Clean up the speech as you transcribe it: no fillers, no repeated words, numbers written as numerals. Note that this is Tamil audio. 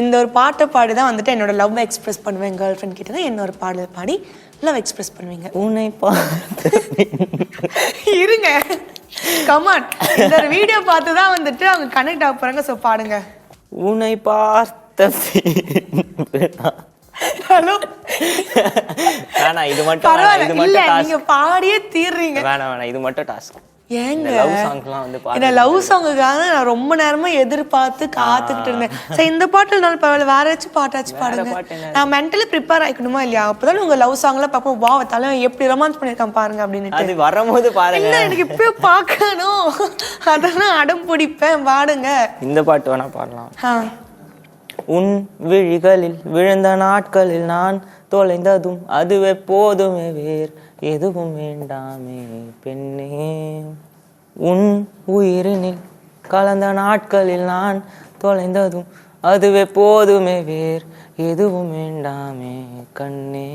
இந்த ஒரு பாட்டை பாடி தான் வந்துட்டு என்னோட லவ் எக்ஸ்பிரஸ் பண்ணுவேன். கேர்ள் ஃப்ரெண்ட் கிட்ட தான் இன்னொரு பாடல் பாடி லவ் எக்ஸ்பிரஸ் பண்ணுவீங்க. உன்னை பார்த்து இருங்க, கமான், இந்த ஒரு வீடியோ பார்த்து தான் வந்துட்டு அவங்க கனெக்ட் ஆக போறாங்க. ஸோ பாடுங்க. உன்னை பார்த்த ஹலோ, வேணாம், இது மட்டும் பரவாயில்ல, இது இல்ல மட்டும் நீங்க பாடியே தீர்றீங்க. வேணாம், இது மட்டும் டாஸ்க். ஏங்க லவ் சாங்ஸ்லாம் வந்து இந்த லவ் சாங்குக்காக நான் ரொம்ப நேரமா எதிர்பார்த்து காத்துக்கிட்டு இருந்தேன். சரி, இந்த பாட்டில் நாள் பரவாயில்ல, வேற ஏதாச்சும் பாட்டாச்சும் பாடுங்க. நான் மென்டலி ப்ரிப்பேர் ஆயிக்கணுமா இல்லையா? அப்பதான் உங்க லவ் சாங்லாம் பார்ப்போம், வா தலை எப்படி ரொமான்ஸ் பண்ணிருக்கான் பாருங்க அப்படின்னு. அது வரும்போது பாருங்க. இல்ல, எனக்கு இப்பவே பார்க்கணும், அதெல்லாம் அடம் பிடிப்பேன். பாடுங்க. இந்த பாட்டு வேணா பாடலாம். உன் விழிகளில் விழுந்த நாட்களில் நான் தொலைந்ததும் அதுவே போதுமே, வேர் எதுவும் வேண்டாமே பெண்ணே. உன் உயிரினில் கலந்த நாட்களில் நான் தொலைந்ததும் அதுவே போதுமே, வேர் எதுவும் வேண்டாமே கண்ணே.